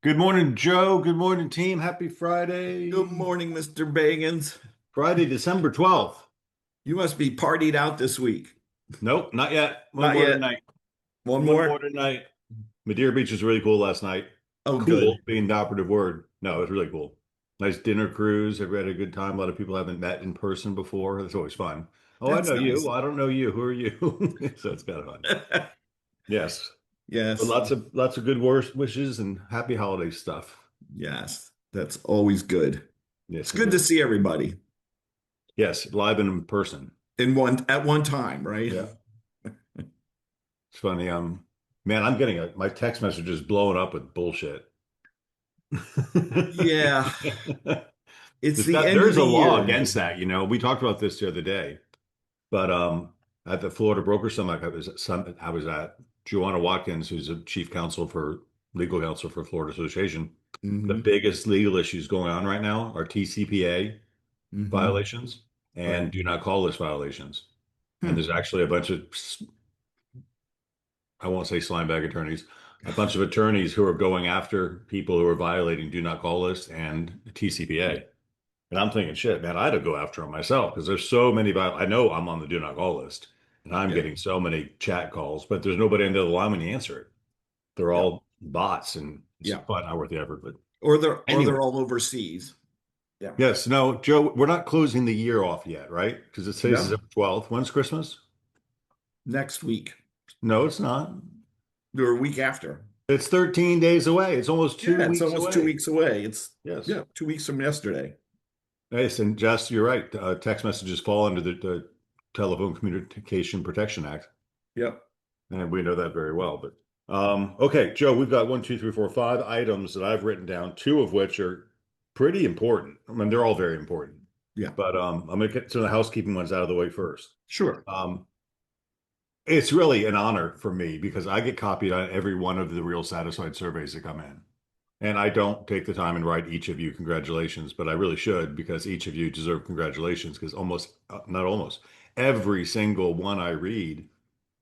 Good morning, Joe. Good morning, team. Happy Good Friday. morning, Mr. Bagans. Friday, December 12th. You must be partied out this week. Nope, not yet. One Not more yet. tonight. One One more more? tonight. Madeira Beach was really cool last night. Oh, Cool good. being the operative word. No, it was really cool. Nice dinner cruise. Everybody had a good time. A lot of people haven't met in person before. That's always fun. Oh, I That's know you. nice. Well, I don't know you. Who are you? So it's kind of fun. Yes. But Yes. lots of good worst wishes and happy holiday stuff. Yes. That's always good. It's Yes, it good to is. see everybody Yes, live and in person. at one time, right? Yeah. It's funny. Man, I'm getting my text message is blowing up with bullshit. Yeah. It's the end There's of a the law year. against that. We talked about this the other day, but at the Florida Broker Summit, I was at Joanna Watkins, who's a chief counsel for legal counsel for Florida Association. The Hmm. biggest legal issues going on right now are TCPA Hmm. violations Right. and do not call list violations. And Hmm. there's actually a bunch of I won't say slime bag attorneys, a bunch of attorneys who are going after people who are violating do not call list and TCPA. And I'm thinking, shit, man, I'd go after them myself because there's so many. I know I'm on the do not call list and I'm Yeah. getting so many chat calls, but there's nobody on the other line when you answer it. They're Yeah. all bots and it's Yeah. probably not worth the effort. But Or they're anyway, all overseas. Yeah. yes, no, Joe, we're not closing the year off yet, right? Because it says No. December 12th. When's Christmas? Next week. No, it's not. Or a week after. It's 13 days away. It's almost two Yeah, it's weeks almost two away. weeks away. It's Yes. yeah, 2 weeks from yesterday. Yes, and Jess, you're right. Text messages fall under the Telephone Communication Protection Act, Yep. and we know that very well. But okay, Joe, we've got one, two, three, four, five items that I've written down, two of which are pretty important. I mean, they're all very important, Yeah. but I'm going to get some of the housekeeping ones out of the way first. Sure. Um, it's really an honor for me because I get copied on every one of the Real Satisfied surveys that come in. And I don't take the time and write each of you congratulations, but I really should because each of you deserve congratulations because not almost, every single one I read,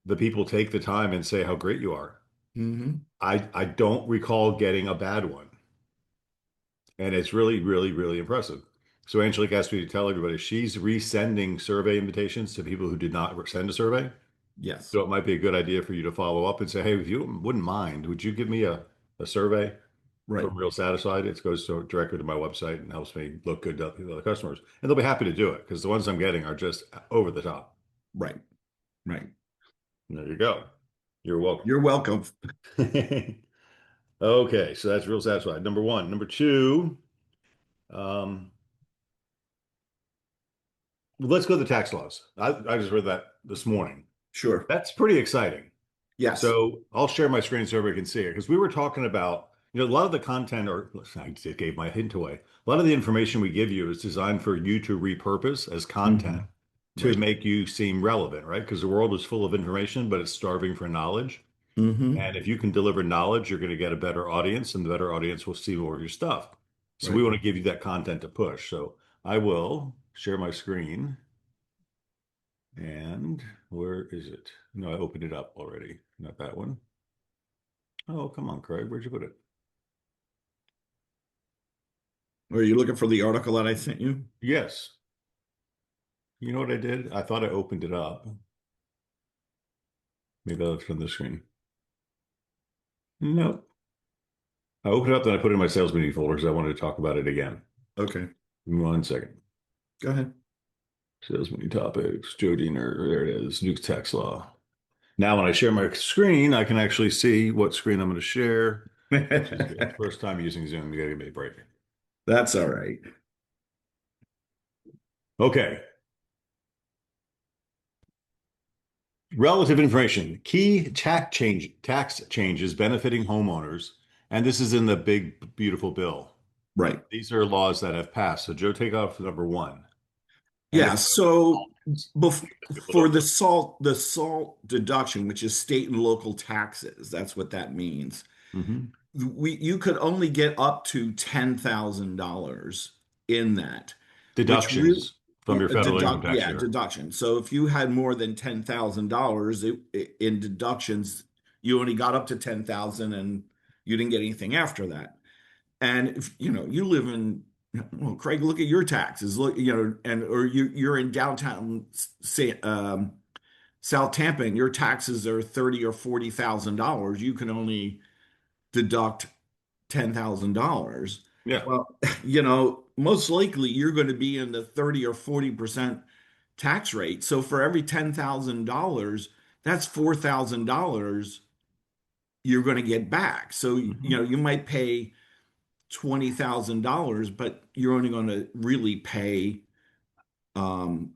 the people take the time and say how great you are. Hmm. I don't recall getting a bad one. And it's really, really, really impressive. So Angelique asked me to tell everybody she's resending survey invitations to people who did not send a survey. Yes. So it might be a good idea for you to follow up and say, hey, if you wouldn't mind, would you give me a survey? Right. From Real Satisfied. It goes directly to my website and helps me look good to the other customers. And they'll be happy to do it because the ones I'm getting are just over the top. Right. Right. There you go. You're welcome. You're welcome. Okay, so that's Real Satisfied. Number one. Number two, um, let's go to the tax laws. I just read that this morning. Sure. That's pretty exciting. Yes. So I'll share my screen so everybody can see it because we were talking about, a lot of the content, or listen, I just gave my hint away. A lot of the information we give you is designed for you to repurpose as content Hmm. to Right. make you seem relevant, right? Because the world is full of information, but it's starving for knowledge. Hmm. And if you can deliver knowledge, you're going to get a better audience, and the better audience will see more of your stuff. So we Right. want to give you that content to push. So I will share my screen. And where is it? No, I opened it up already. Not that one. Oh, come on, Craig. Where'd you put it? Are you looking for the article that I sent you? Yes. You know what I did? I thought I opened it up. Maybe I left it on the screen. Nope. I opened it up, then I put it in my sales meeting folder because I wanted to talk about it again. Okay. 1 second. Go ahead. Sales meeting topics, Joe Diener. There it is. Nuke tax law. Now, when I share my screen, I can actually see what screen I'm going to share, which is good. First time using Zoom. You got to give me a break. That's all right. Okay. Relative information, key tax changes benefiting homeowners, and this is in the big, beautiful bill. Right. These are laws that have passed. So Joe, take off number one. And Yeah. it's So people for don't the salt deduction, which is state and local taxes, that's what that means. know. You could only get up to $10,000 in that, which really Deductions from your federal income tax yeah, year. deduction. So if you had more than $10,000 in deductions, you only got up to 10,000 and you didn't get anything after that. And if you live in, well, Craig, look at your taxes. Look, and or you're in downtown, say, South Tampa, and your taxes are 30 or $40,000. You can only deduct $10,000. Yeah. Well, most likely you're going to be in the 30 or 40% tax rate. So for every $10,000, that's $4,000 you're going to get back. So, Hmm. you might pay $20,000, but you're only going to really pay, 60%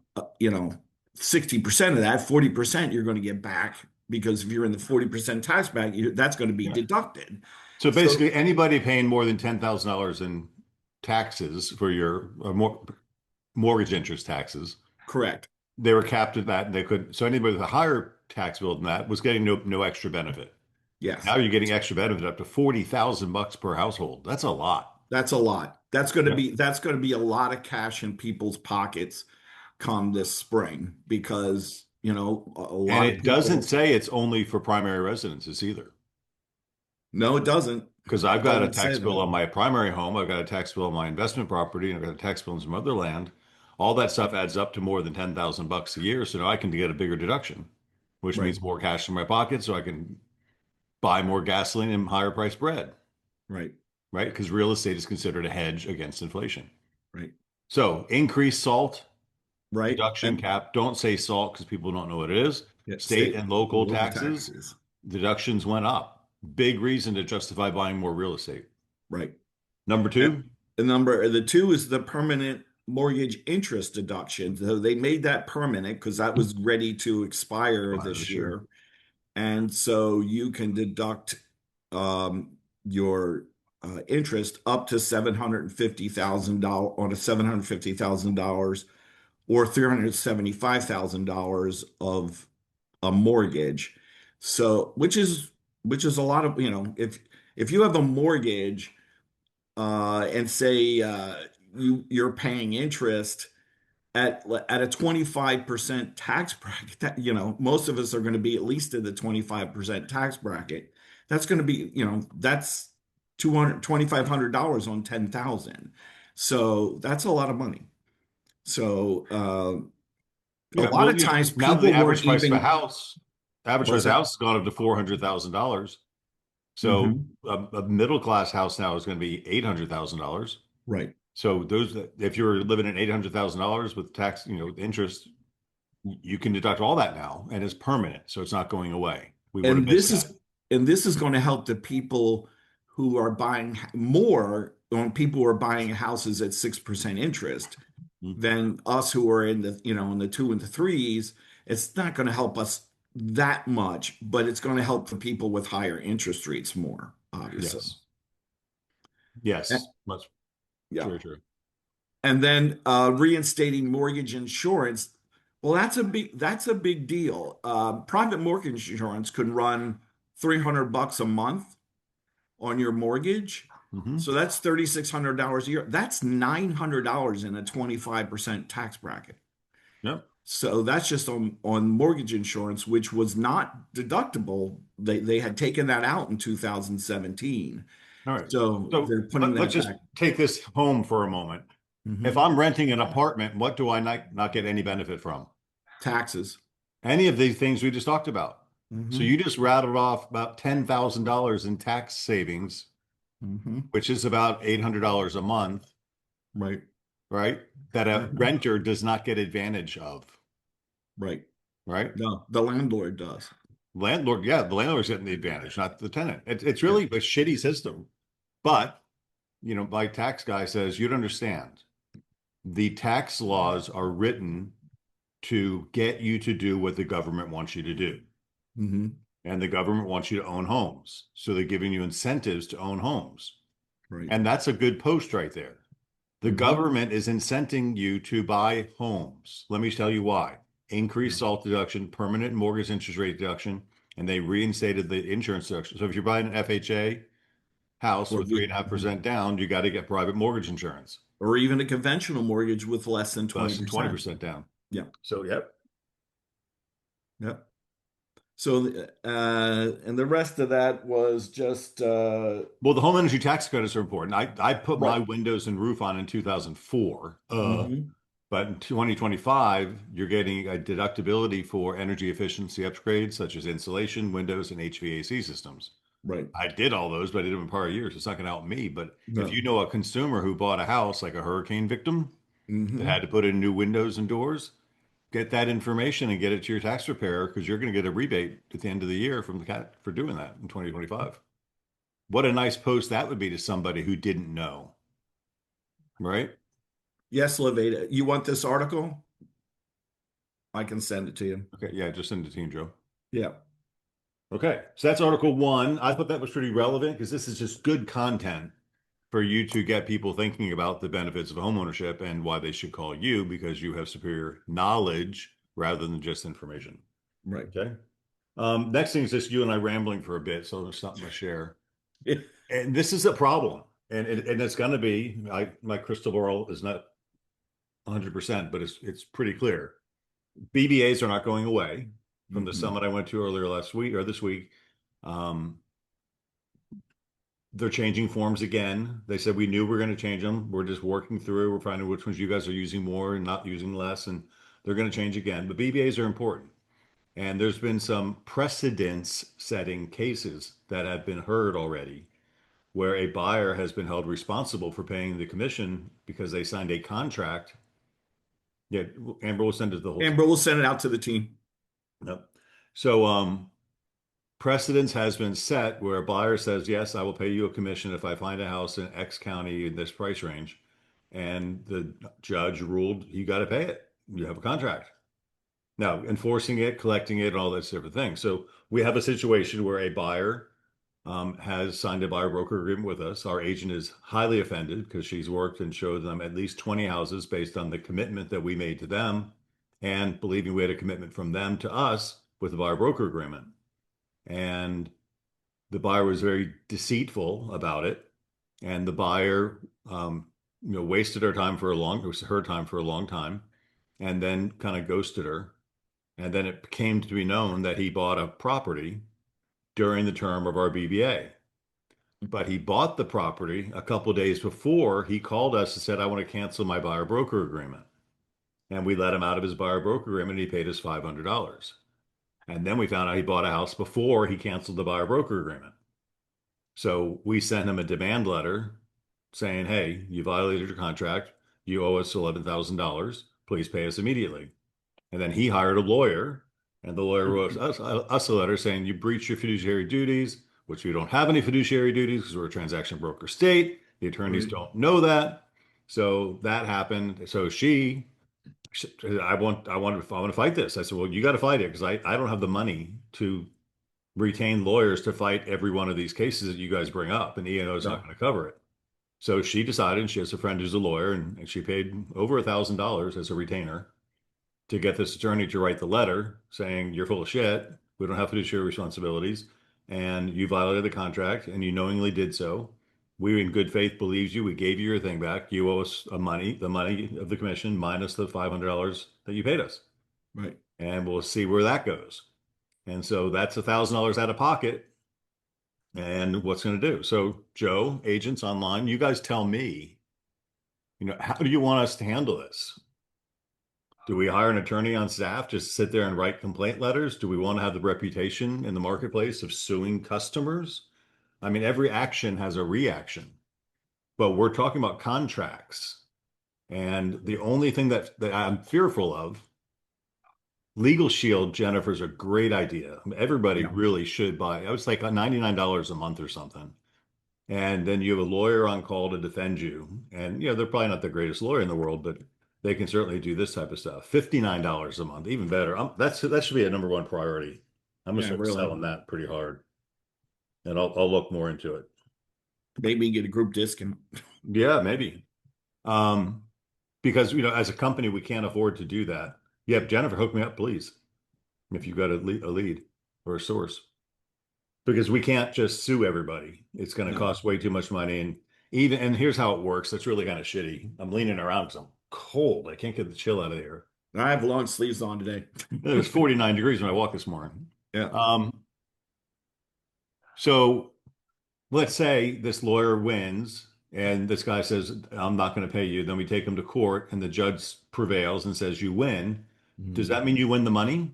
of that. 40% you're going to get back, because if you're in the 40% tax bracket, that's going to be Yeah. deducted. So So, basically, anybody paying more than $10,000 in taxes for your mortgage interest taxes, correct. they were capped at that, and they could. So anybody with a higher tax bill than that was getting no extra benefit. Yes. Now you're getting extra benefit up to $40,000 per household. That's a lot. That's a lot. That's going to Yeah. be that's going to be a lot of cash in people's pockets come this spring, because, a And lot of it doesn't people. say it's only for primary residences either. No, it doesn't. Because I've It got a doesn't say tax bill that. on my primary home, I've got a tax bill on my investment property, and I've got a tax bill on some other land. All that stuff adds up to more than $10,000 a year. So now I can get a bigger deduction, which Right. means more cash in my pocket, so I can buy more gasoline and higher price bread, Right. right? Because real estate is considered a hedge against inflation. Right. So increased SALT Right. deduction cap. Don't say SALT because people don't know what it is. Yeah, State state and local local taxes, taxes. deductions went up. Big reason to justify buying more real estate. Right. Number And two, the two is the permanent mortgage interest deduction. So they made that permanent because that was ready to expire buy this this year. year. And so you can deduct, your interest up to $750,000 on a $750,000 or $375,000 of a mortgage. So, which is a lot of, if you have a mortgage, and say, you're paying interest at a 25% tax bracket, that, most of us are going to be at least in the 25% tax bracket. That's going to be, that's 200 $2,500 on 10,000. So that's a lot of money. So, a Yeah, lot well, of times now that the people average weren't price of a even. house, average price What's of a that? house has gone up to $400,000. So Hmm. a middle class house now is going to be $800,000. Right. So if you're living at $800,000 with tax, interest, you can deduct all that now, and it's permanent, so it's not going away. We would have And missed this that. is and this is going to help the people who are buying more, on people who are buying houses at 6% interest, Mhm. than us who are in the two and the threes. It's not going to help us that much, but it's going to help the people with higher interest rates more, obviously. Yes, And- yes, that's yeah. very true. And then, reinstating mortgage insurance. Well, that's a big deal. Private mortgage insurance could run $300 a month on your mortgage. Hmm. So that's $3,600 a year. That's $900 in a 25% tax bracket. Yep. So that's just on mortgage insurance, which was not deductible. They had taken that out in 2017. All right. So So they're putting let's that just back. take this home for a moment. If Hmm. I'm renting an apartment, what do I not get any benefit from? Taxes. Any of the things we just talked about. So Hmm. you just rattled off about $10,000 in tax savings, Hmm. which is about $800 a month, Right. right? That a Hmm. renter does not get advantage of, Right. right? No, the landlord does. Landlord, yeah, the landlord's getting the advantage, not the tenant. It's Yeah. really a shitty system. But, my tax guy says, you'd understand. The tax laws are written to get you to do what the government wants you to do. Hmm. And the government wants you to own homes. So they're giving you incentives to own homes. Right. And that's a good post right there. The Hmm. government is incenting you to buy homes. Let me tell you why. Yeah. Increased SALT deduction, permanent mortgage interest rate deduction, and they reinstated the insurance deduction. So if you're buying an FHA house Or with three the, and a half percent down, you got to get private mortgage insurance, or even a conventional mortgage with less than less than 20%. 20% down. Yeah. So, yep. Yeah. So, and the rest of that was just Well, the home energy tax credits are important. I put my right. windows and roof on in 2004. Hmm. But in 2025, you're getting a deductibility for energy efficiency upgrades such as insulation, windows, and HVAC systems. Right. I did all those, but I did them in prior years. It's not going to help me. But if you No. know a consumer who bought a house like a hurricane victim that had Hmm. to put in new windows and doors, get that information and get it to your tax preparer because you're going to get a rebate at the end of the year from the cat for doing that in 2025. What a nice post that would be to somebody who didn't know, right? Yes, Levada. You want this article? I can send it to you. Okay, yeah, just send it to you, Joe. Yeah. Okay, so that's Article One. I thought that was pretty relevant because this is just good content for you to get people thinking about the benefits of homeownership and why they should call you because you have superior knowledge rather than just information. Right. Okay. Next thing is just you and I rambling for a bit, so there's something to share. And this is a problem, and it's going to be. My crystal ball is not 100%, but it's pretty clear. BBAs are not going away from the Mm-mm. summit I went to earlier last week or this week. Um, they're changing forms again. They said we knew we were going to change them. We're just working through. We're finding which ones you guys are using more and not using less, and they're going to change again. But BBAs are important. And there's been some precedence setting cases that have been heard already where a buyer has been held responsible for paying the commission because they signed a contract. Yeah, Amber will send it to the whole team. Amber will send it out to the team. Yep. So, precedence has been set where a buyer says, yes, I will pay you a commission if I find a house in X county in this price range. And the judge ruled you got to pay it. You have a contract. Now, enforcing it, collecting it, and all those different things. So we have a situation where a buyer has signed a buyer broker agreement with us. Our agent is highly offended because she's worked and showed them at least 20 houses based on the commitment that we made to them and believing we had a commitment from them to us with the buyer broker agreement. And the buyer was very deceitful about it. And the buyer, wasted it was her time for a long time and then kind of ghosted her. And then it came to be known that he bought a property during the term of our BBA. But he bought the property a couple days before he called us and said, I want to cancel my buyer broker agreement. And we let him out of his buyer broker agreement and he paid us $500. And then we found out he bought a house before he canceled the buyer broker agreement. So we sent him a demand letter saying, hey, you violated your contract. You owe us $11,000. Please pay us immediately. And then he hired a lawyer, and the lawyer wrote us a letter saying you breached your fiduciary duties, which we don't have any fiduciary duties because we're a transaction broker state. The attorneys Right. don't know that. So that happened. So I want to fight this. I said, well, you got to fight it because I don't have the money to retain lawyers to fight every one of these cases that you guys bring up, and E&O is not No. going to cover it. So she decided, and she has a friend who's a lawyer, and she paid over $1,000 as a retainer to get this attorney to write the letter saying you're full of shit. We don't have fiduciary responsibilities, and you violated the contract, and you knowingly did so. We, in good faith, believes you. We gave you your thing back. You owe us the money of the commission minus the $500 that you paid us, Right. and we'll see where that goes. And so that's $1,000 out of pocket. And what's going to do? So, Joe, agents online, you guys tell me, how do you want us to handle this? Do we hire an attorney on staff just to sit there and write complaint letters? Do we want to have the reputation in the marketplace of suing customers? I mean, every action has a reaction, but we're talking about contracts. And the only thing that I'm fearful of, Legal Shield, Jennifer's a great idea. I mean, everybody Yeah. really should buy. It was like $99 a month or something. And then you have a lawyer on call to defend you. And, they're probably not the greatest lawyer in the world, but they can certainly do this type of stuff. $59 a month, even better. That should be a number one priority. I'm gonna Yeah, start really. selling that pretty hard, and I'll look more into it. Maybe get a group discount. Yeah, maybe. Um, because as a company, we can't afford to do that. Yeah, Jennifer, hook me up, please, if you've got a lead or a source. Because we can't just sue everybody. It's going to No. cost way too much money. And here's how it works. That's really kind of shitty. I'm leaning around because I'm cold. I can't get the chill out of here. I have long sleeves on today. It was 49 degrees when I walked this morning. Yeah. Um, so let's say this lawyer wins and this guy says, I'm not going to pay you. Then we take him to court and the judge prevails and says, you win. Does Mhm. that mean you win the money?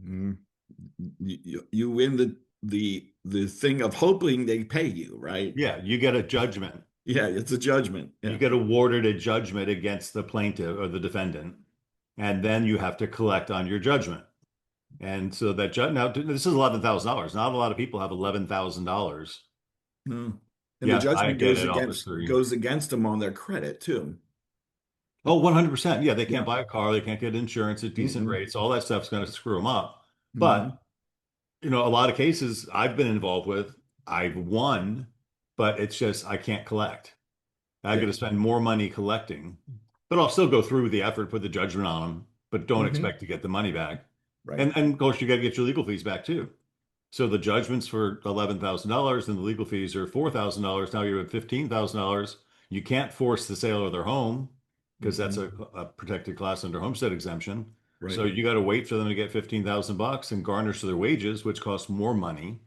Mhm. You win the thing of hoping they pay you, right? Yeah, you get a judgment. Yeah, it's a judgment. You Yeah. get awarded a judgment against the plaintiff or the defendant, and then you have to collect on your judgment. And so that judge now this is $11,000. Not a lot of people have $11,000. Mm. And the Yeah, I judgment get it, officer. goes against them on their credit too. Oh, 100%. Yeah, they can't Yeah. buy a car, they can't get insurance at decent Mm-mm. rates. All that stuff's going to screw them up. Hmm. But, a lot of cases I've been involved with, I've won, but it's just I can't collect. I got Yeah. to spend more money collecting, but I'll still go through with the effort, put the judgment on them, but don't Hmm. expect to get the money back. Right. And of course, you got to get your legal fees back too. So the judgments for $11,000 and the legal fees are $4,000. Now you're at $15,000. You can't force the sale of their home because that's Hmm. a protected class under homestead exemption. Right. So you got to wait for them to get 15,000 bucks and garnish their wages, which costs more money.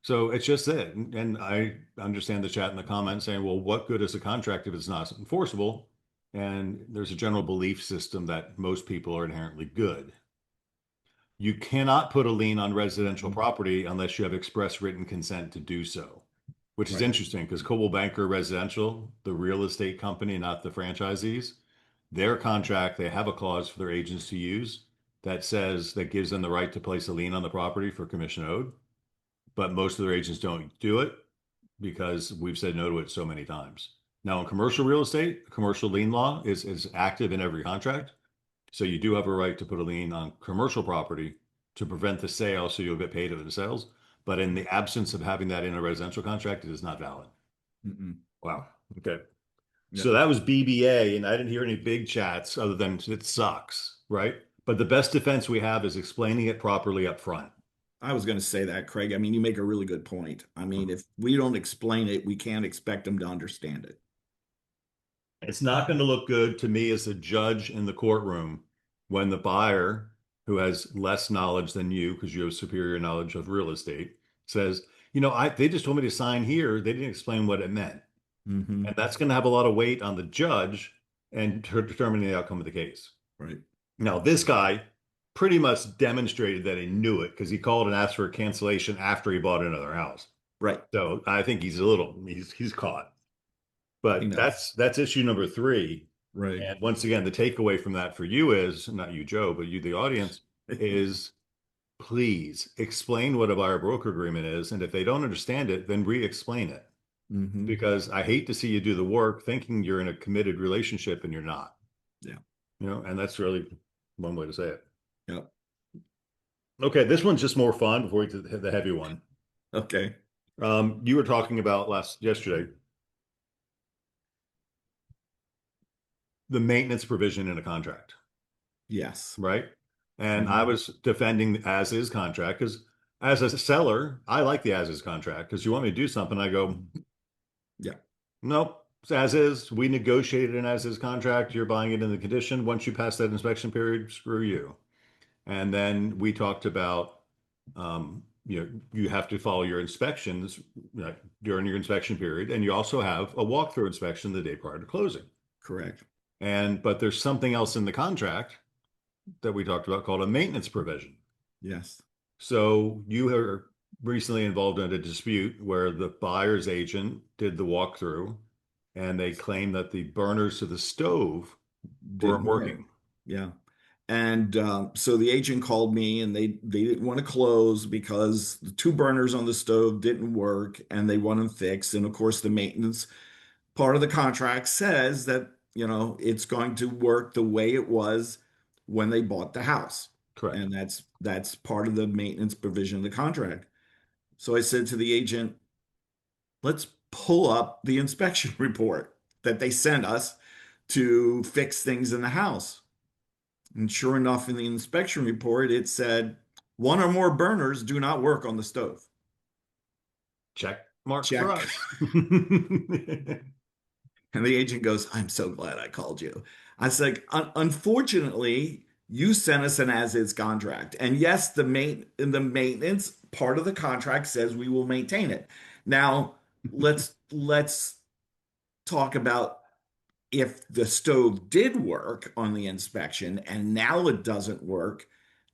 So it's just it. And I understand the chat in the comments saying, well, what good is a contract if it's not enforceable? And there's a general belief system that most people are inherently good. You cannot put a lien on residential Mhm. property unless you have express written consent to do so, which is Right. interesting because Coldwell Banker Residential, the real estate company, not the franchisees, their contract, they have a clause for their agents to use that gives them the right to place a lien on the property for commission owed. But most of their agents don't do it because we've said no to it so many times. Now, in commercial real estate, commercial lien law is active in every contract. So you do have a right to put a lien on commercial property to prevent the sale so you'll get paid if it sells. But in the absence of having that in a residential contract, it is not valid. Mm-mm. Wow. Okay. Yeah. So that was BBA, and I didn't hear any big chats other than it sucks, right? But the best defense we have is explaining it properly up front. I was going to say that, Craig. I mean, you make a really good point. I mean, if we don't explain it, we can't expect them to understand it. It's not going to look good to me as a judge in the courtroom when the buyer, who has less knowledge than you because you have superior knowledge of real estate, says, they just told me to sign here. They didn't explain what it meant. Hmm. And that's going to have a lot of weight on the judge and to determining the outcome of the case. Right. Now, this guy pretty much demonstrated that he knew it because he called and asked for a cancellation after he bought another house. Right. So I think he's caught. He But knows. that's issue number three. Right. And once again, the takeaway from that for you is not you, Joe, but you, the audience, is please explain what a buyer broker agreement is. And if they don't understand it, then re-explain it. Hmm. Because I hate to see you do the work thinking you're in a committed relationship and you're not. Yeah. And that's really one way to say it. Yeah. Okay, this one's just more fun before we get to the heavy one. Okay. You were talking about yesterday the maintenance provision in a contract, Yes. right? And I Hmm. was defending the as is contract because as a seller, I like the as is contract because you want me to do something. I go, Yeah. nope, it's as is. We negotiated an as is contract. You're buying it in the condition. Once you pass that inspection period, screw you. And then we talked about, you have to follow your inspections during your inspection period, and you also have a walkthrough inspection the day prior to closing. Correct. But there's something else in the contract that we talked about called a maintenance provision. Yes. So you were recently involved in a dispute where the buyer's agent did the walkthrough, and they claimed that the burners to the stove weren't Didn't work. working. Yeah. And so the agent called me and they didn't want to close because the two burners on the stove didn't work and they want them fixed. And of course, the maintenance part of the contract says that, it's going to work the way it was when they bought the house. Correct. And that's part of the maintenance provision of the contract. So I said to the agent, let's pull up the inspection report that they sent us to fix things in the house. And sure enough, in the inspection report, it said one or more burners do not work on the stove. Check mark for Check. us. And the agent goes, I'm so glad I called you. I was like, unfortunately, You sent us an as-is contract. And yes, the maintenance part of the contract says we will maintain it. Now, let's talk about if the stove did work on the inspection and now it doesn't work.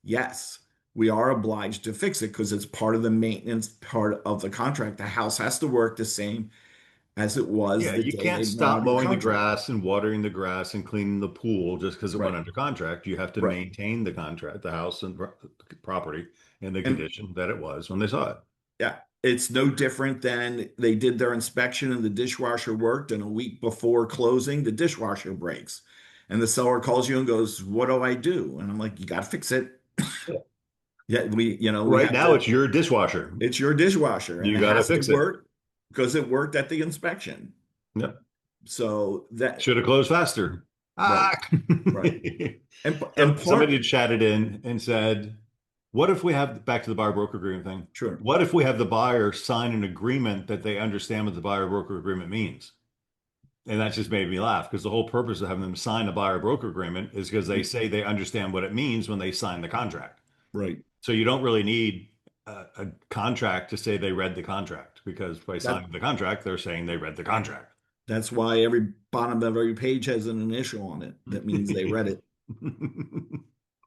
Yes, we are obliged to fix it because it's part of the maintenance part of the contract. The house has to work the same as it was Yeah, the you day can't they went stop under mowing the contract. grass and watering the grass and cleaning the pool just because it went Right, under contract. You have to right. maintain the contract, the house and property in the And condition that it was when they saw it. yeah, it's no different than they did their inspection and the dishwasher worked, and a week before closing, the dishwasher breaks. And the seller calls you and goes, "What do I do?" And I'm like, "You got to fix it." Yeah. Yeah, we Right have now, to, it's your dishwasher. it's your dishwasher and You it got to has to fix it. work because it worked at the inspection. Yep. So that, Should have closed faster. Ah. right, right. And So somebody part, had chatted in and said, what if we have back to the buyer broker agreement thing? sure. What if we have the buyer sign an agreement that they understand what the buyer broker agreement means? And that just made me laugh because the whole purpose of having them sign a buyer broker agreement is because they say they understand what it means when they sign the contract. Right. So you don't really need a contract to say they read the contract because by That signing the contract, they're saying they read the contract. that's why every bottom of every page has an initial on it. That means they read it.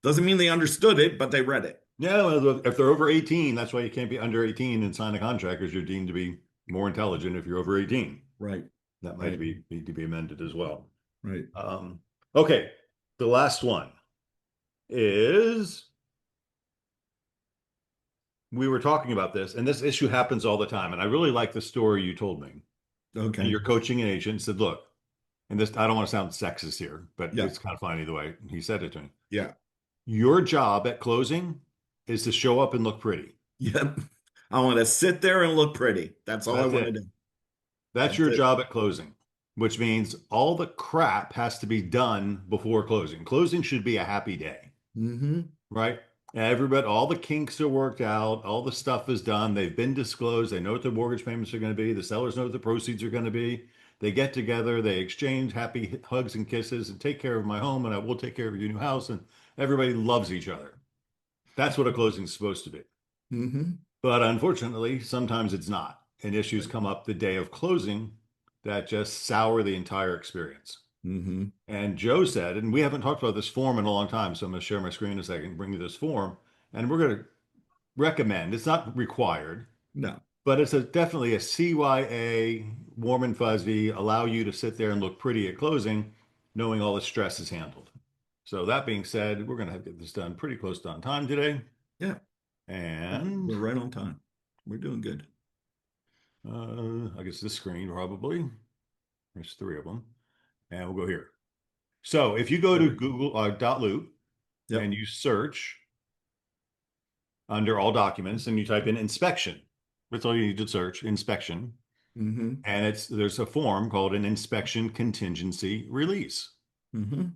Doesn't mean they understood it, but they read it. Yeah, well, if they're over 18, that's why you can't be under 18 and sign a contract because you're deemed to be more intelligent if you're over 18. Right. That might Right. be need to be amended as well. Right. Um, okay, the last one is we were talking about this, and this issue happens all the time. And I really like the story you told me. And Okay. you're coaching an agent said, look, and this, I don't want to sound sexist here, but Yeah. it's kind of funny the way he said it to me. Yeah. Your job at closing is to show up and look pretty. Yep. I want to sit there and look pretty. That's all I That's want to it. do. That's That's your it. job at closing, which means all the crap has to be done before closing. Closing should be a happy day, Hmm. right? Everybody, all the kinks are worked out, all the stuff is done, they've been disclosed, they know what their mortgage payments are going to be, the sellers know what the proceeds are going to be. They get together, they exchange happy hugs and kisses and take care of my home, and I will take care of your new house, and everybody loves each other. That's what a closing is supposed to be. Hmm. But unfortunately, sometimes it's not, and issues Right. come up the day of closing that just sour the entire experience. Hmm. And Joe said, and we haven't talked about this form in a long time, so I'm going to share my screen in a second, bring you this form, and we're going to recommend, it's not required, No. but it's definitely a CYA, warm and fuzzy, allow you to sit there and look pretty at closing, knowing all the stress is handled. So that being said, we're going to get this done pretty close to on time today. Yeah. And We're right on time. We're doing good. I guess this screen probably. There's three of them. And we'll go here. So if you go to Perfect. Google .loop and Yep. you search under all documents and you type in inspection, that's all you need to search, inspection. Hmm. And there's a form called an inspection contingency release, Hmm.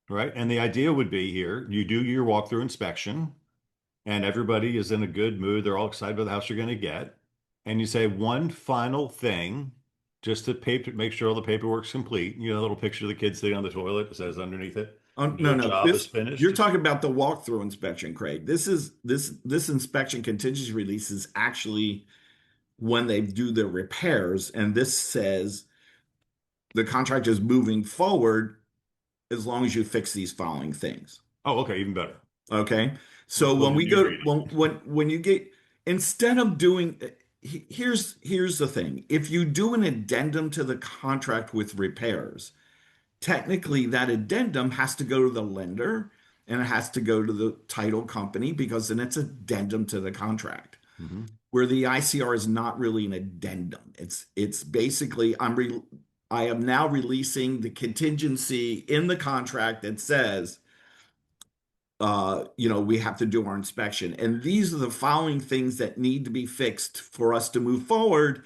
right? And the idea would be here, you do your walkthrough inspection and everybody is in a good mood. They're all excited about the house you're going to get. And you say one final thing just to make sure all the paperwork's complete. You know, a little picture of the kid sitting on the toilet that says underneath it, No, your no. job is This You're finished. talking about the walkthrough inspection, Craig. This inspection contingency release is actually when they do the repairs, and this says the contract is moving forward as long as you fix these following things. Oh, okay, even better. Okay. We're So supposed when to we be go to, reading. when you get, instead of doing, here's the thing. If you do an addendum to the contract with repairs, technically that addendum has to go to the lender and it has to go to the title company because then it's addendum to the contract. Hmm. Where the ICR is not really an addendum. It's basically I am now releasing the contingency in the contract that says we have to do our inspection. And these are the following things that need to be fixed for us to move forward.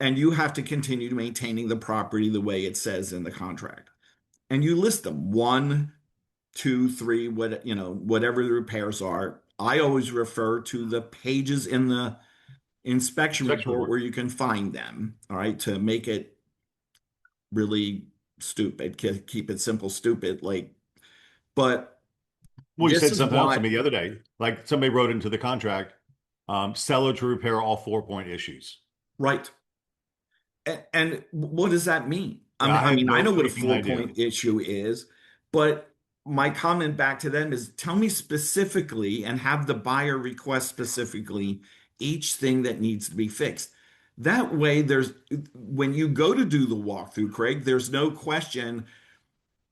And you have to continue maintaining the property the way it says in the contract. And you list them one, two, three, whatever the repairs are. I always refer to the pages in the inspection Inspection report report. where you can find them, all right, to make it really stupid, keep it simple, stupid. Like, but Well, you This said is something else to why, me the other day. Like somebody wrote into the contract, seller to repair all 4-point issues. right. And what does that mean? Yeah, I I have mean, I no know what a freaking four idea. point issue is, but my comment back to them is tell me specifically and have the buyer request specifically each thing that needs to be fixed. That way, when you go to do the walkthrough, Craig, there's no question,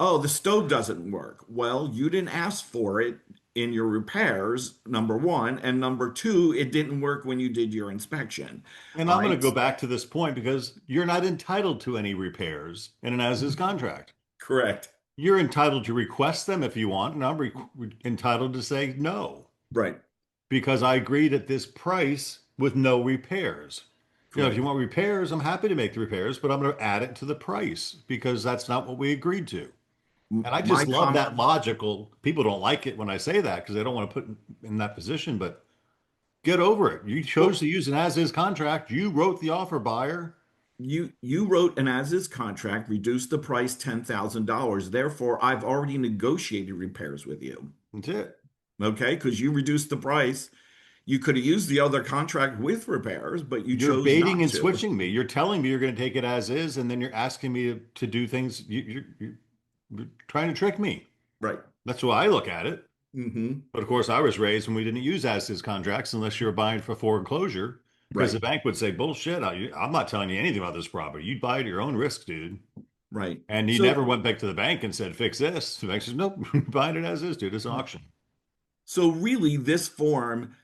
oh, the stove doesn't work. Well, you didn't ask for it in your repairs, number one. And number two, it didn't work when you did your inspection. And All I'm going to right. go back to this point because you're not entitled to any repairs in an as-is contract. Correct. You're entitled to request them if you want, and I'm entitled to say no Right. because I agreed at this price with no repairs. If you Correct. want repairs, I'm happy to make the repairs, but I'm going to add it to the price because that's not what we agreed to. And I My just love comment, that logical. People don't like it when I say that because they don't want to put in that position, but get over it. You chose well, to use an as-is contract. You wrote the offer, buyer. you wrote an as-is contract, reduced the price $10,000. Therefore, I've already negotiated repairs with you. That's it. Okay, because you reduced the price. You could have used the other contract with repairs, but you You're chose baiting not and to. switching me. You're telling me you're going to take it as is, and then you're asking me to do things. You're trying to trick me. Right. That's why I look at it. Hmm. But of course, I was raised when we didn't use as-is contracts unless you were buying for foreclosure, because the Right. bank would say, "Bullshit! I'm not telling you anything about this property. You'd buy it at your own risk, dude." Right. And you never So went back to the bank and said, "Fix this." The bank says, "Nope, buying it as is, dude. It's an auction." So really, this form,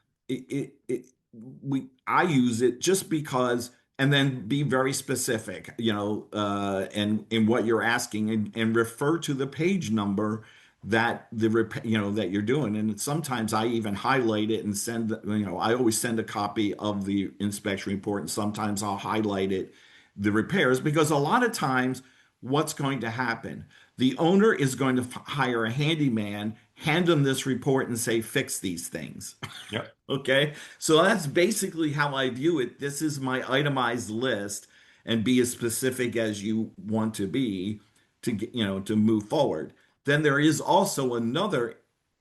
I use it just because, and then be very specific, and in what you're asking, and refer to the page number that that you're doing. And sometimes I even highlight it and send, I always send a copy of the inspection report, and sometimes I'll highlight it, the repairs, because a lot of times, what's going to happen? The owner is going to hire a handyman, hand them this report, and say, fix these things. Yep. Okay. So that's basically how I view it. This is my itemized list, and be as specific as you want to be to get, to move forward. Then there is also another Well,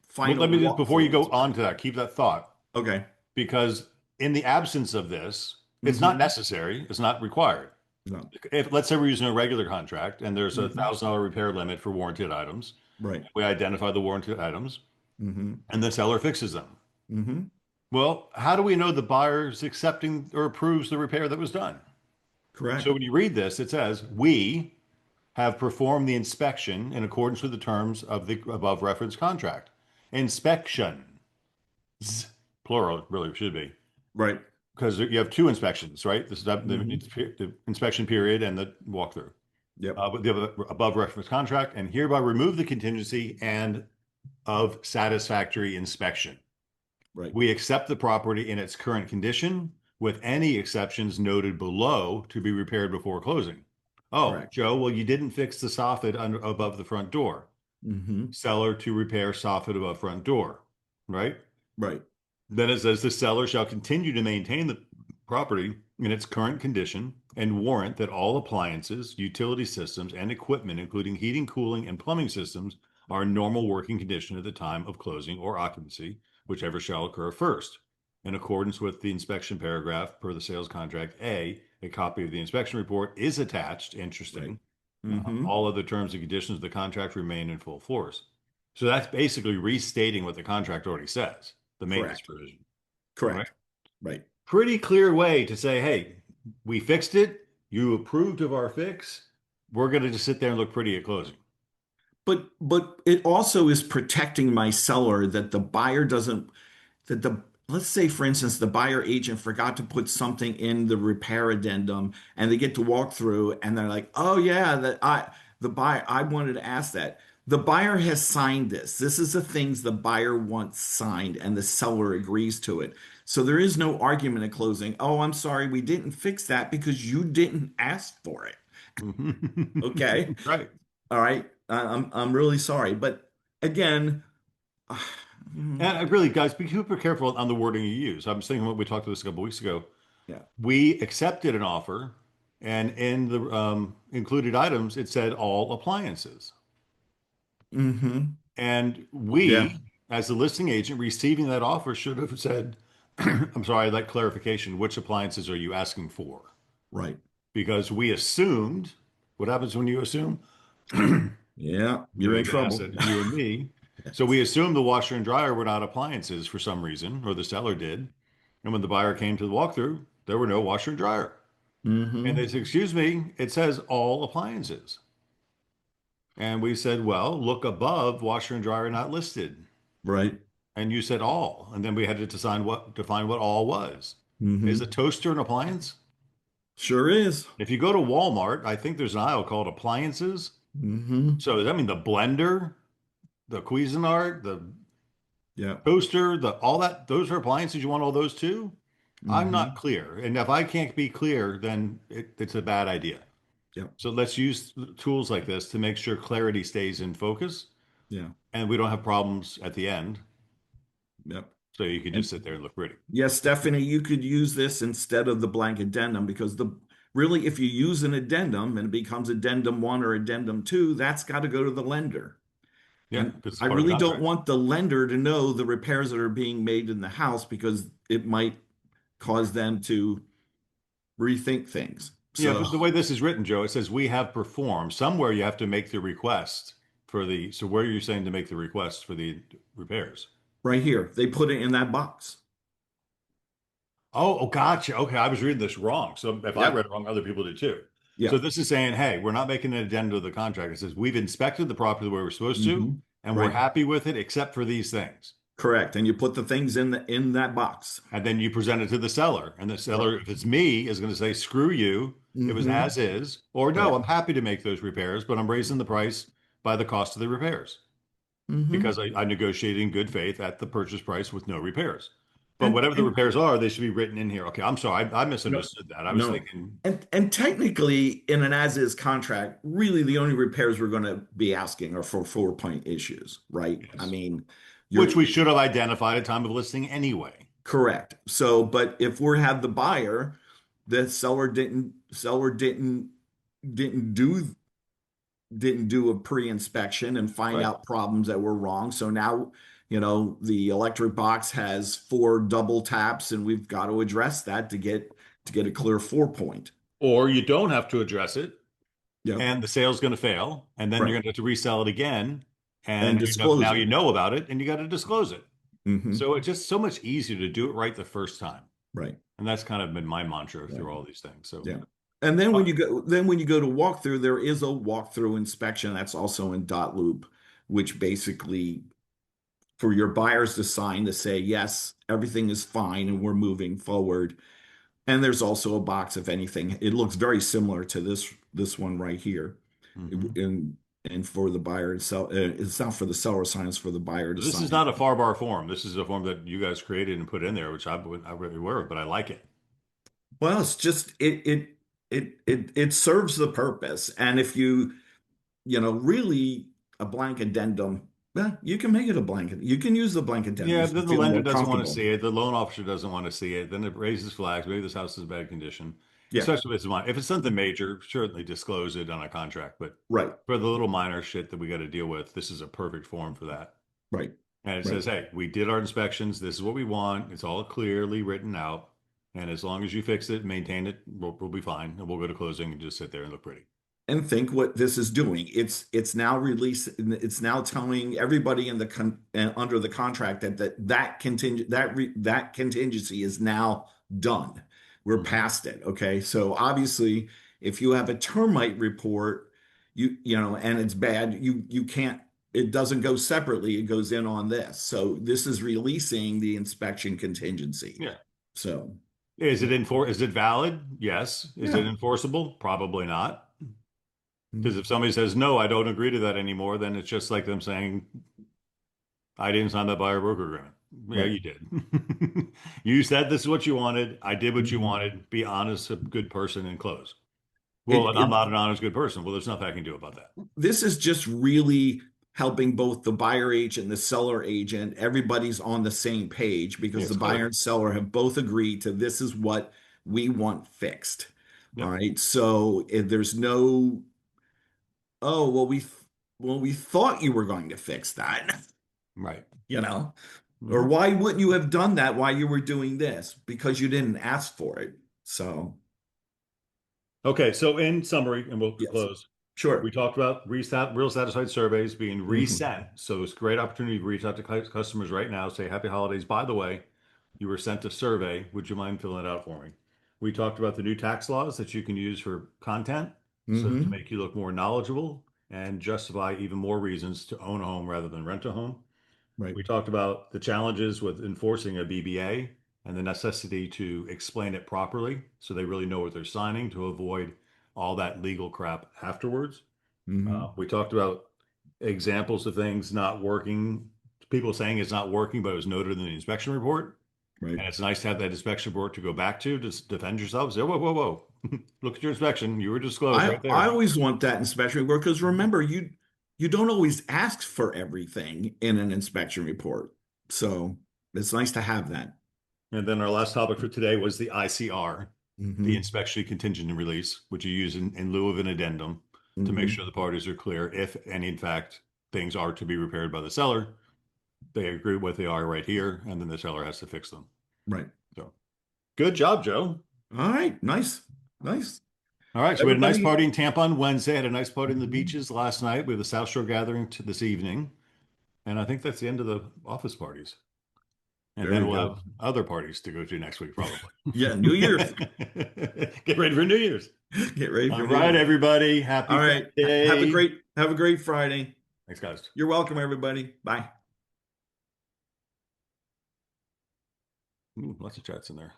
final let me just, before you walkthrough go on inspection. to that, keep that thought Okay. because in the absence of this, it's not Hmm. necessary, it's not required. No. If let's say we're using a regular contract and there's a Hmm. $1,000 repair limit for warranted items, Right. we identify the warranted items Hmm. and the seller fixes them. Hmm. Well, how do we know the buyer is accepting or approves the repair that was done? So Correct. when you read this, it says, we have performed the inspection in accordance with the terms of the above referenced contract. Inspections, plural, it really should be, Right. because you have two inspections, right? This is Hmm. the inspection period and the walkthrough. Yep. With the above referenced contract, and hereby remove the contingency and of satisfactory inspection. Right. We accept the property in its current condition with any exceptions noted below to be repaired before closing. Oh, Correct. Joe, well, you didn't fix the soffit above the front door. Hmm. Seller to repair soffit above front door, right? Right. Then it says the seller shall continue to maintain the property in its current condition and warrant that all appliances, utility systems, and equipment, including heating, cooling, and plumbing systems, are in normal working condition at the time of closing or occupancy, whichever shall occur first. In accordance with the inspection paragraph per the sales contract, a copy of the inspection report is attached. Right. Interesting. Hmm. All other terms and conditions of the contract remain in full force. So that's basically restating what the contract already says, the maintenance Correct. provision, right? Correct. Right. Pretty clear way to say, hey, we fixed it. You approved of our fix. We're going to just sit there and look pretty at closing. But it also is protecting my seller, that the buyer doesn't, that the let's say, for instance, the buyer agent forgot to put something in the repair addendum, and they get to walk through and they're like, oh yeah, that I the buyer, I wanted to ask that. The buyer has signed this. This is the things the buyer wants signed, and the seller agrees to it. So there is no argument at closing. Oh, I'm sorry, we didn't fix that because you didn't ask for it. Okay. Right. All right. I'm really sorry. But again, And I really, guys, be super careful on the wording you use. I'm thinking what we talked about this a couple weeks ago. yeah. We accepted an offer, and in the included items, it said all appliances. Hmm. And Yeah. as the listing agent receiving that offer, should have said, I'm sorry, I'd like clarification. Which appliances are you asking for? Right. Because we assumed, what happens when you assume? Yeah, you're Billy in Bassett, trouble. you and me. So Yes. we assumed the washer and dryer were not appliances for some reason, or the seller did. And when the buyer came to the walkthrough, there were no washer and dryer. And they Hmm. said, excuse me, it says all appliances. And we said, well, look above washer and dryer not listed. Right. And you said all. And then we had to define what all was. Is a Hmm. toaster an appliance? Sure is. If you go to Walmart, I think there's an aisle called appliances. Hmm. So does that mean the blender, the Cuisinart, the Yeah. toaster, the all that, those are appliances. You want all those too? I'm not Hmm. clear. And if I can't be clear, then it's a bad idea. Yeah. So let's use tools like this to make sure clarity stays in focus Yeah. and we don't have problems at the end. Yep. So you can And just sit there and look pretty. yes, Stephanie, you could use this instead of the blank addendum because the really, if you use an addendum and it becomes addendum one or addendum two, that's got to go to the lender. Yeah, And because it's I part of the really don't contract. want the lender to know the repairs that are being made in the house because it might cause them to rethink things. Yeah, So but the way this is written, Joe, it says we have performed. Somewhere you have to make the request for the, so where are you saying to make the request for the repairs? right here, they put it in that box. Oh, gotcha. Okay, I was reading this wrong. So if I read Yep. it wrong, other people did too. So Yeah. this is saying, hey, we're not making an addendum to the contract. It says we've inspected the property where we're supposed to, Hmm. and we're Right. happy with it, except for these things. Correct. And you put the things in that box. And then you present it to the seller, and the Right. seller, if it's me, is going to say, "Screw you. It was Hmm. as is," or "No, Right. I'm happy to make those repairs, but I'm raising the price by the cost of the repairs." Hmm. Because I negotiated in good faith at the purchase price with no repairs. But And whatever the repairs are, they should be written in here. Okay, I'm sorry, I no, misunderstood that. I was no. thinking, And technically, in an as-is contract, really the only repairs we're going to be asking are for 4-point issues, right? I yes, mean, you're which we should have identified at time of listing anyway. correct. So, but if we have the buyer, the seller didn't do didn't do a pre-inspection and find Right. out problems that were wrong. So now, the electric box has 4 double taps, and we've got to address that to get a clear 4-point. Or you don't have to address it, Yep. and the sale's going to fail, and then you're Right. going to have to resell it again, And and disclose now it. you know about it, and you got to disclose it. Hmm. So it's just so much easier to do it right the first time, Right. and that's kind of been my mantra Yeah. through all these things. So, Yeah. And then uh, when you go to walkthrough, there is a walkthrough inspection that's also in dot loop, which basically for your buyers to sign to say, yes, everything is fine and we're moving forward. And there's also a box if anything. It looks very similar to this one right here. mhm. And for the buyer to sell, it's not for the seller to sign, it's for the buyer to This is sign. not a far bar form. This is a form that you guys created and put in there, which I really were, but I like it. Well, it's just it serves the purpose. And if really a blank addendum, well, you can make it a blanket. You can use the blank addendum Yeah, if but you then the feel lender more doesn't want to comfortable. see it. The loan officer doesn't want to see it. Then it raises flags. Maybe this house is in bad condition. Yeah, Especially if it's mine. If it's something major, certainly disclose it on a contract. But right, for the little minor shit that we got to deal with, this is a perfect form for that. right, And it right. says, hey, we did our inspections. This is what we want. It's all clearly written out. And as long as you fix it, maintain it, we'll be fine. And we'll go to closing and just sit there and look pretty. And think what this is doing. It's now released. It's now telling everybody in under the contract that contingency is now done. We're Mhm. past it. Okay, so obviously, if you have a termite report, and it's bad, you can't. It doesn't go separately. It goes in on this. So this is releasing the inspection contingency. Yeah. So Is it valid? Yes. Is it yeah. enforceable? Probably not. Because Mhm. if somebody says, no, I don't agree to that anymore, then it's just like them saying, I didn't sign that buyer broker agreement. Yeah, Right. you did. You said this is what you wanted. I did what you Mhm. wanted. Be honest, a good person, and close. Well, It, I'm it not an honest, good person. Well, there's nothing I can do about that. this is just really helping both the buyer agent and the seller agent. Everybody's on the same page Yeah, because the it's buyer clear. and seller have both agreed to this is what we want fixed. All Yep. right. So if there's no, oh, well, we thought you were going to fix that. Right. you know? Or Mhm. why wouldn't you have done that while you were doing this? Because you didn't ask for it. So, Okay, so in summary, and we'll yes, close, we sure. talked about reset, real satisfied surveys being Hmm. resent. So it's a great opportunity to reach out to customers right now, say happy holidays. By the way, you were sent a survey. Would you mind filling it out for me? We talked about the new tax laws that you can use for content, so to Hmm. make you look more knowledgeable and justify even more reasons to own a home rather than rent a home. Right. We talked about the challenges with enforcing a BBA and the necessity to explain it properly so they really know what they're signing to avoid all that legal crap afterwards. Hmm. We talked about examples of things not working, people saying it's not working, but it was noted in the inspection report. Right. And it's nice to have that inspection report to go back to defend yourself. Say, whoa, whoa, whoa. Look at your inspection. You were disclosed right I there. always want that inspection report because remember, you don't always ask for everything in an inspection report. So it's nice to have that. And then our last topic for today was the ICR, the Hmm. inspection contingent and release, which you use in lieu of an addendum to make Hmm. sure the parties are clear if, and in fact, things are to be repaired by the seller. They agree with what they are right here, and then the seller has to fix them. Right. So good job, Joe. All right. Nice. Nice. All right, so we had a nice Everybody. party in Tampa on Wednesday, had a nice party in the Mhm. beaches last night. We have the South Shore gathering to this evening, and I think that's the end of the office parties. And There then you we'll go. have other parties to go to next week, probably. Yeah. New Year's. Get ready for New Year's. Get ready All for New right, Year's. everybody. Happy All right. Friday. Have a great Friday. Thanks, guys. You're welcome, everybody. Bye. Lots of chats in there.